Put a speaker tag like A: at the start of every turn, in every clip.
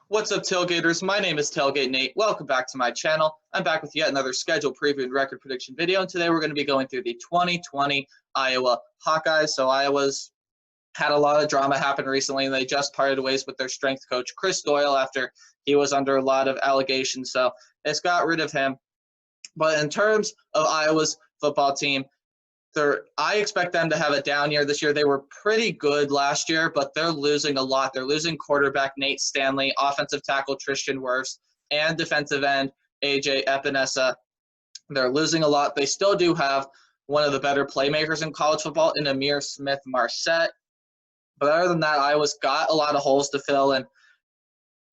A: What's up, Tailgaters? My name is Tailgate Nate. Welcome back to my channel. I'm back with yet another schedule preview and record prediction video, and today we're going to be going through the 2020 Iowa Hawkeyes. So Iowa's had a lot of drama happen recently, and they just parted ways with their strength coach, Chris Doyle, after he was under a lot of allegations. So it's got rid of him. But in terms of Iowa's football team, I expect them to have a down year this year. They were pretty good last year, but they're losing a lot. They're losing quarterback Nate Stanley, offensive tackle Tristan Wirfs, and defensive end AJ Epinesa. They're losing a lot. They still do have one of the better playmakers in college football in Ihmir Smith-Marsette. But other than that, Iowa's got a lot of holes to fill, and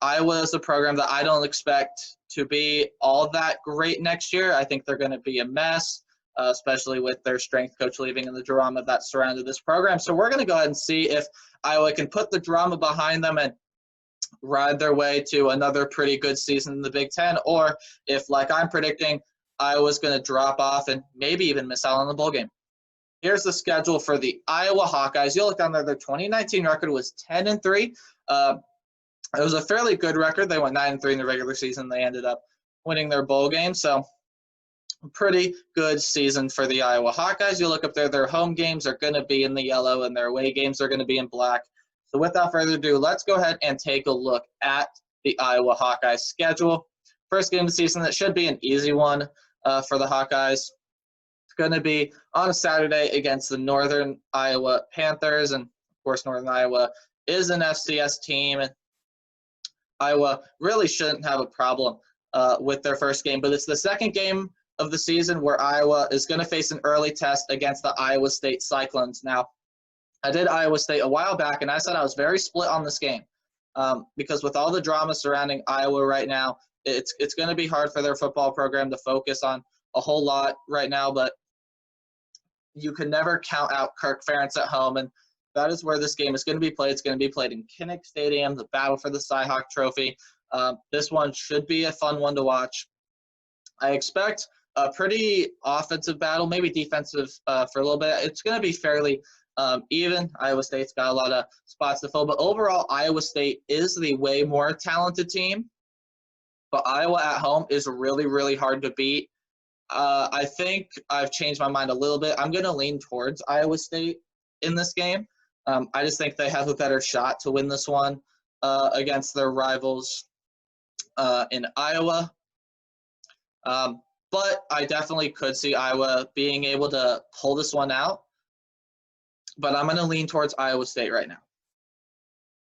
A: Iowa is a program that I don't expect to be all that great next year. I think they're going to be a mess. Especially with their strength coach leaving and the drama that surrounded this program. So we're going to go ahead and see if Iowa can put the drama behind them and ride their way to another pretty good season in the Big Ten, or if, like I'm predicting, Iowa's going to drop off and maybe even miss out on the bowl game. Here's the schedule for the Iowa Hawkeyes. You'll look down there, their 2019 record was 10-3. It was a fairly good record. They went 9-3 in the regular season. They ended up winning their bowl game. So pretty good season for the Iowa Hawkeyes. You look up there, their home games are going to be in the yellow and their away games are going to be in black. So without further ado, let's go ahead and take a look at the Iowa Hawkeyes schedule. First game of the season, that should be an easy one for the Hawkeyes. It's going to be on a Saturday against the Northern Iowa Panthers. And, of course, Northern Iowa is an FCS team. And Iowa really shouldn't have a problem with their first game. But it's the second game of the season where Iowa is going to face an early test against the Iowa State Cyclones. Now, I did Iowa State a while back, and I said I was very split on this game because with all the drama surrounding Iowa right now, it's going to be hard for their football program to focus on a whole lot right now, but you can never count out Kirk Ferentz at home, and that is where this game is going to be played. It's going to be played in Kinnick Stadium, the battle for the Seahawk trophy. This one should be a fun one to watch. I expect a pretty offensive battle, maybe defensive for a little bit. It's going to be fairly even. Iowa State's got a lot of spots to fill, but overall, Iowa State is the way more talented team. But Iowa at home is really, really hard to beat. I think I've changed my mind a little bit. I'm going to lean towards Iowa State in this game. I just think they have a better shot to win this one against their rivals in Iowa. But I definitely could see Iowa being able to pull this one out. But I'm going to lean towards Iowa State right now.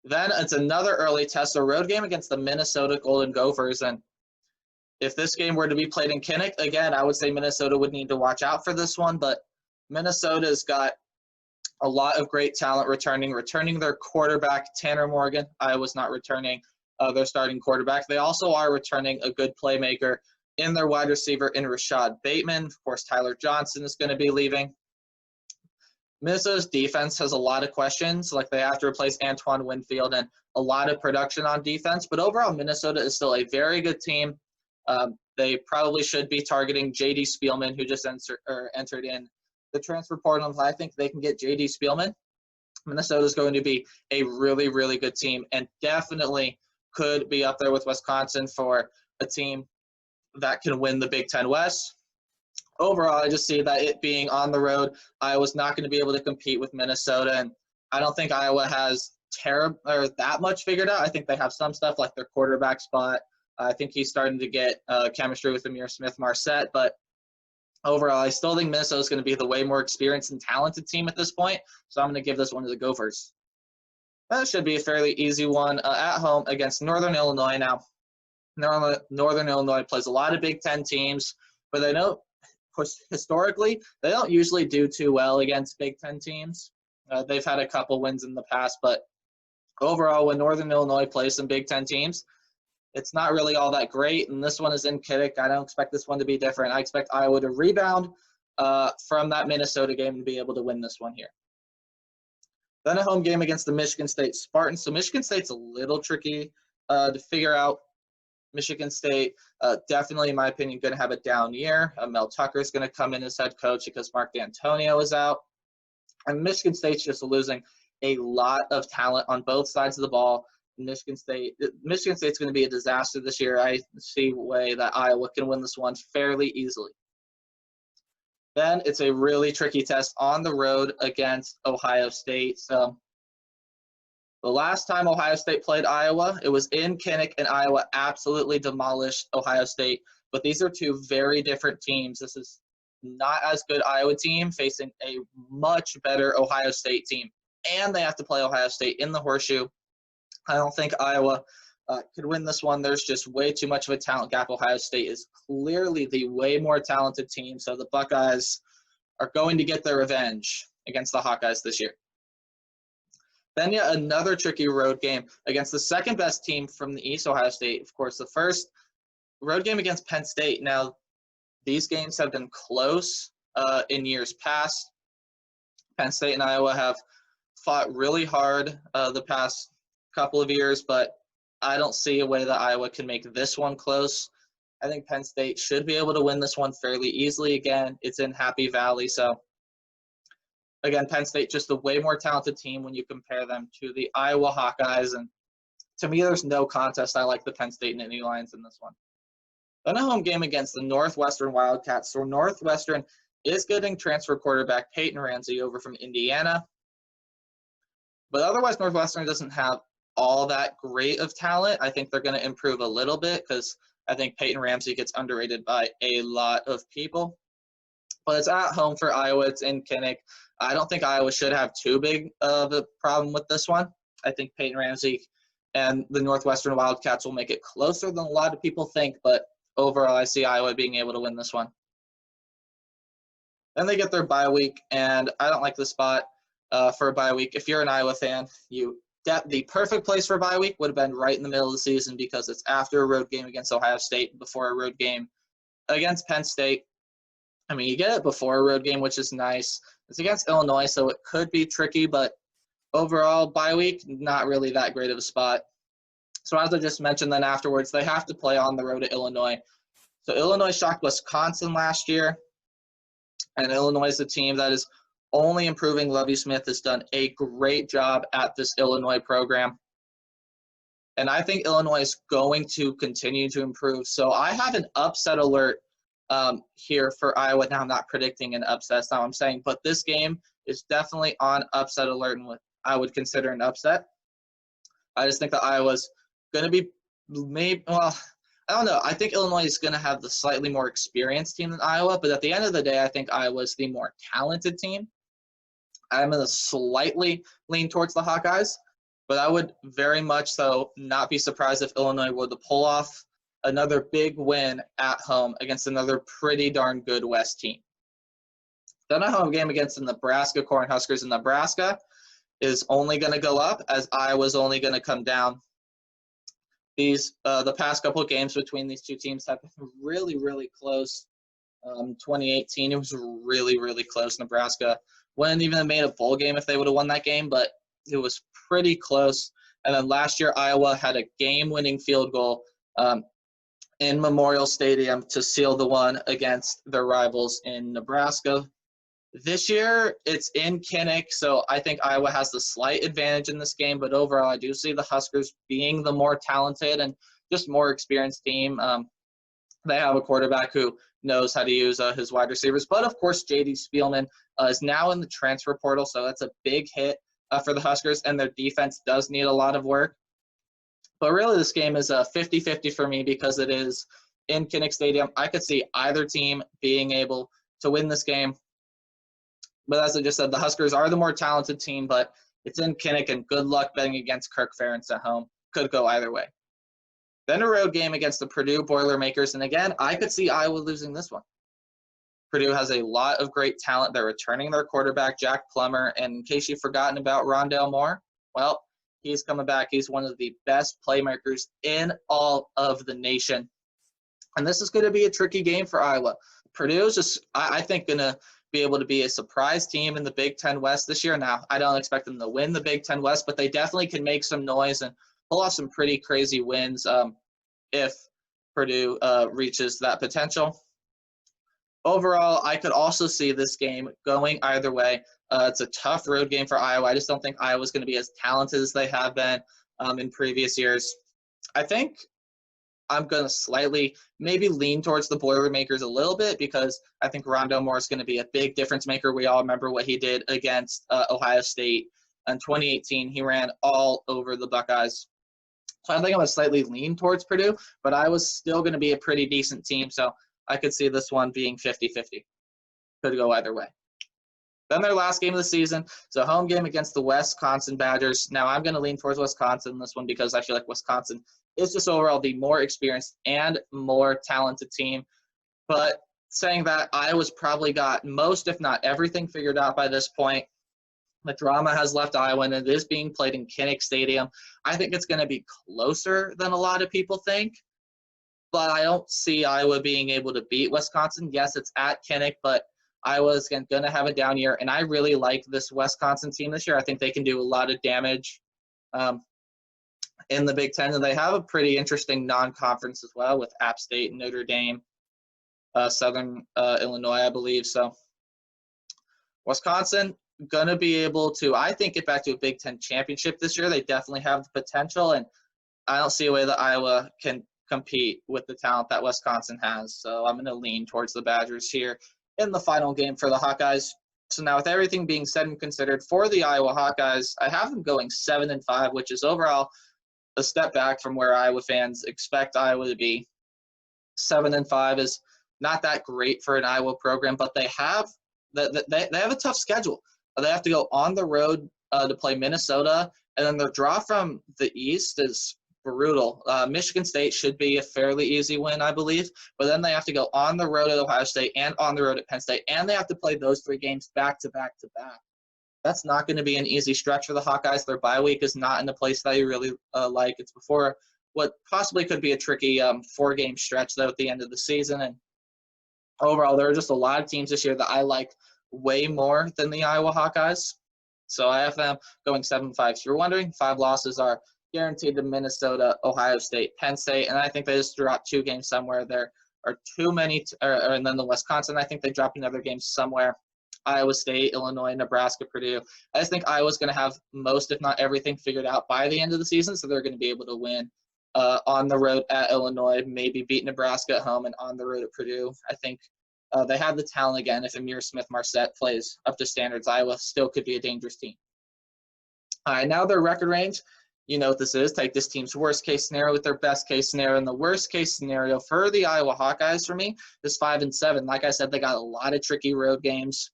A: Then it's another early test, a road game against the Minnesota Golden Gophers. And if this game were to be played in Kinnick, again, I would say Minnesota would need to watch out for this one. But Minnesota's got a lot of great talent returning their quarterback, Tanner Morgan. Iowa's not returning their starting quarterback. They also are returning a good playmaker in their wide receiver in Rashad Bateman. Of course, Tyler Johnson is going to be leaving. Minnesota's defense has a lot of questions, like they have to replace Antoine Winfield and a lot of production on defense. But overall, Minnesota is still a very good team. They probably should be targeting J.D. Spielman, who just entered in the transfer portal. I think they can get J.D. Spielman. Minnesota is going to be a really, really good team and definitely could be up there with Wisconsin for a team that can win the Big Ten West. Overall, I just see that it being on the road, Iowa's not going to be able to compete with Minnesota, and I don't think Iowa has that much figured out. I think they have some stuff like their quarterback spot. I think he's starting to get chemistry with Ihmir Smith-Marsette, but overall, I still think Minnesota is going to be the way more experienced and talented team at this point, so I'm going to give this one to the Gophers. That should be a fairly easy one at home against Northern Illinois. Now, Northern Illinois plays a lot of Big Ten teams, but they don't historically they don't usually do too well against Big Ten teams. They've had a couple wins in the past, but overall, when Northern Illinois plays some Big Ten teams, it's not really all that great. And this one is in Kinnick. I don't expect this one to be different. I expect Iowa to rebound from that Minnesota game and be able to win this one here. Then a home game against the Michigan State Spartans. So Michigan State's a little tricky to figure out. Michigan State, definitely, in my opinion, going to have a down year. Mel Tucker is going to come in as head coach because Mark D'Antonio is out. And Michigan State's just losing a lot of talent on both sides of the ball. Michigan State's going to be a disaster this year. I see a way that Iowa can win this one fairly easily. Then it's a really tricky test on the road against Ohio State. So the last time Ohio State played Iowa, it was in Kinnick, and Iowa absolutely demolished Ohio State. But these are two very different teams. This is not as good Iowa team facing a much better Ohio State team. And they have to play Ohio State in the Horseshoe. I don't think Iowa could win this one. There's just way too much of a talent gap. Ohio State is clearly the way more talented team, so the Buckeyes are going to get their revenge against the Hawkeyes this year. Then yet another tricky road game against the second best team from the East, Ohio State. Of course, the first road game against Penn State. Now, these games have been close in years past. Penn State and Iowa have fought really hard the past couple of years, but I don't see a way that Iowa can make this one close. I think Penn State should be able to win this one fairly easily. Again, it's in Happy Valley, so again, Penn State just a way more talented team when you compare them to the Iowa Hawkeyes, and to me, there's no contest. I like the Penn State Nittany Lions in this one. Then a home game against the Northwestern Wildcats. So Northwestern is getting transfer quarterback Peyton Ramsey over from Indiana, but otherwise Northwestern doesn't have all that great of talent. I think they're going to improve a little bit because I think Peyton Ramsey gets underrated by a lot of people. But it's at home for Iowa. It's in Kinnick. I don't think Iowa should have too big of a problem with this one. I think Peyton Ramsey and the Northwestern Wildcats will make it closer than a lot of people think, but overall I see Iowa being able to win this one. Then they get their bye week, and I don't like the spot for a bye week. If you're an Iowa fan, the perfect place for a bye week would have been right in the middle of the season because it's after a road game against Ohio State, before a road game against Penn State. I mean, you get it before a road game, which is nice. It's against Illinois, so it could be tricky, but overall, bye week, not really that great of a spot. So as I just mentioned, then afterwards, they have to play on the road at Illinois. So Illinois shocked Wisconsin last year, and Illinois is a team that is only improving. Lovie Smith has done a great job at this Illinois program. And I think Illinois is going to continue to improve. So I have an upset alert here for Iowa. Now, I'm not predicting an upset, that's not what I'm saying, but this game is definitely on upset alert and what I would consider an upset. I just think that Iowa's going to be I don't know. I think Illinois is going to have the slightly more experienced team than Iowa, but at the end of the day, I think Iowa's the more talented team. I'm going to slightly lean towards the Hawkeyes, but I would very much so not be surprised if Illinois were to pull off another big win at home against another pretty darn good West team. Then a home game against the Nebraska Cornhuskers, and Nebraska is only going to go up as Iowa's only going to come down. The past couple of games between these two teams have been really, really close. 2018, it was really, really close. Nebraska wouldn't even have made a bowl game if they would have won that game, but it was pretty close. And then last year, Iowa had a game-winning field goal in Memorial Stadium to seal the one against their rivals in Nebraska. This year, it's in Kinnick, so I think Iowa has the slight advantage in this game, but overall, I do see the Huskers being the more talented and just more experienced team. They have a quarterback who knows how to use his wide receivers, but of course, J.D. Spielman is now in the transfer portal, so that's a big hit for the Huskers, and their defense does need a lot of work. But really, this game is a 50-50 for me because it is in Kinnick Stadium. I could see either team being able to win this game. But as I just said, the Huskers are the more talented team, but it's in Kinnick, and good luck betting against Kirk Ferentz at home. Could go either way. Then a road game against the Purdue Boilermakers, and again, I could see Iowa losing this one. Purdue has a lot of great talent. They're returning their quarterback, Jack Plummer, and in case you've forgotten about Rondale Moore, well, he's coming back. He's one of the best playmakers in all of the nation. And this is going to be a tricky game for Iowa. Purdue is just, I think, going to be able to be a surprise team in the Big Ten West this year. Now, I don't expect them to win the Big Ten West, but they definitely can make some noise and pull off some pretty crazy wins if Purdue reaches that potential. Overall, I could also see this game going either way. It's a tough road game for Iowa. I just don't think Iowa's going to be as talented as they have been. in previous years. I think I'm going to slightly maybe lean towards the Boilermakers a little bit because I think Rondale Moore is going to be a big difference maker. We all remember what he did against Ohio State in 2018. He ran all over the Buckeyes. So I think I'm going to slightly lean towards Purdue, but Iowa's still going to be a pretty decent team. So I could see this one being 50-50. Could go either way. Then their last game of the season, so home game against the Wisconsin Badgers. Now I'm going to lean towards Wisconsin in this one because I feel like Wisconsin is just overall the more experienced and more talented team. But saying that, Iowa's probably got most, if not everything, figured out by this point. The drama has left Iowa, and it is being played in Kinnick Stadium. I think it's going to be closer than a lot of people think, but I don't see Iowa being able to beat Wisconsin. Yes, it's at Kinnick, but Iowa's going to have a down year, and I really like this Wisconsin team this year. I think they can do a lot of damage in the Big Ten, and they have a pretty interesting non-conference as well with App State, Notre Dame, Southern Illinois, I believe. So Wisconsin going to be able to, I think, get back to a Big Ten championship this year. They definitely have the potential, and I don't see a way that Iowa can compete with the talent that Wisconsin has. So I'm going to lean towards the Badgers here in the final game for the Hawkeyes. So now with everything being said and considered for the Iowa Hawkeyes, I have them going 7-5, which is overall a step back from where Iowa fans expect Iowa to be. 7-5 is not that great for an Iowa program, but they have a tough schedule. They have to go on the road to play Minnesota, and then their draw from the East is brutal. Michigan State should be a fairly easy win, I believe, but then they have to go on the road at Ohio State and on the road at Penn State, and they have to play those 3 games back to back to back. That's not going to be an easy stretch for the Hawkeyes. Their bye week is not in the place that you really like. It's before what possibly could be a tricky 4-game stretch, though, at the end of the season. And overall, there are just a lot of teams this year that I like way more than the Iowa Hawkeyes. So I have them going 7-5. So you're wondering, 5 losses are guaranteed to Minnesota, Ohio State, Penn State, and I think they just dropped 2 games somewhere. There are too many, and then the Wisconsin, I think they dropped another game somewhere. Iowa State, Illinois, Nebraska, Purdue. I just think Iowa's going to have most, if not everything, figured out by the end of the season, so they're going to be able to win on the road at Illinois, maybe beat Nebraska at home, and on the road at Purdue. I think they have the talent again. If Amir Smith-Marset plays up to standards, Iowa still could be a dangerous team. All right, now their record range. You know what this is. Take this team's worst-case scenario with their best-case scenario. And the worst-case scenario for the Iowa Hawkeyes for me is 5-7. Like I said, they got a lot of tricky road games.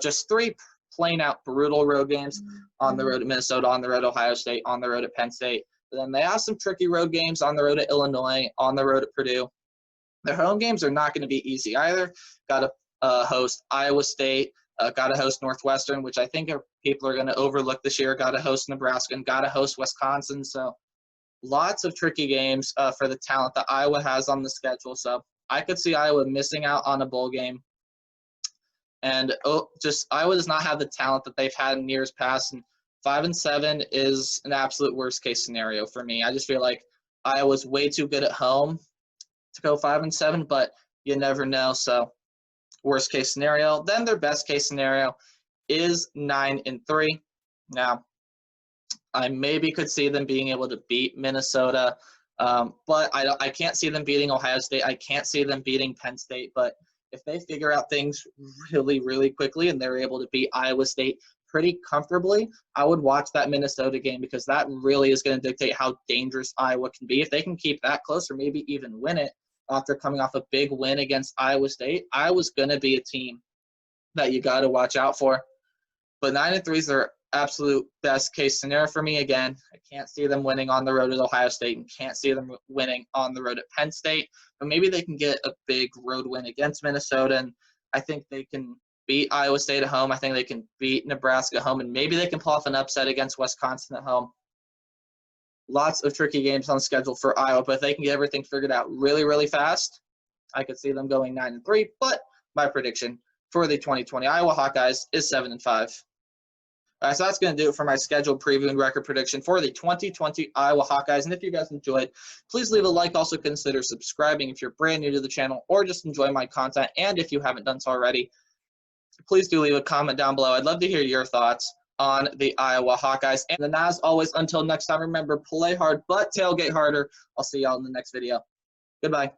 A: Just 3 plain-out brutal road games on the road at Minnesota, on the road at Ohio State, on the road at Penn State. But then they have some tricky road games on the road at Illinois, on the road at Purdue. Their home games are not going to be easy either. Got to host Iowa State, got to host Northwestern, which I think people are going to overlook this year. Got to host Nebraska and got to host Wisconsin. So lots of tricky games for the talent that Iowa has on the schedule. So I could see Iowa missing out on a bowl game. And just Iowa does not have the talent that they've had in years past. And 5-7 is an absolute worst case scenario for me. I just feel like Iowa's way too good at home to go 5-7, but you never know. So worst case scenario. Then their best case scenario is 9-3. Now, I maybe could see them being able to beat Minnesota, but I can't see them beating Ohio State. I can't see them beating Penn State, but if they figure out things really, really quickly and they're able to beat Iowa State pretty comfortably, I would watch that Minnesota game because that really is going to dictate how dangerous Iowa can be. If they can keep that close or maybe even win it after coming off a big win against Iowa State, Iowa's going to be a team that you got to watch out for. But 9-3 is their absolute best case scenario for me. Again, I can't see them winning on the road at Ohio State and can't see them winning on the road at Penn State. But maybe they can get a big road win against Minnesota, and I think they can beat Iowa State at home. I think they can beat Nebraska at home, and maybe they can pull off an upset against Wisconsin at home. Lots of tricky games on the schedule for Iowa, but if they can get everything figured out really, really fast, I could see them going 9-3. But my prediction for the 2020 Iowa Hawkeyes is 7-5. So that's going to do it for my scheduled preview and record prediction for the 2020 Iowa Hawkeyes. And if you guys enjoyed, please leave a like. Also consider subscribing if you're brand new to the channel or just enjoy my content. And if you haven't done so already, please do leave a comment down below. I'd love to hear your thoughts on the Iowa Hawkeyes. And then as always, until next time, remember, play hard, but tailgate harder. I'll see y'all in the next video. Goodbye.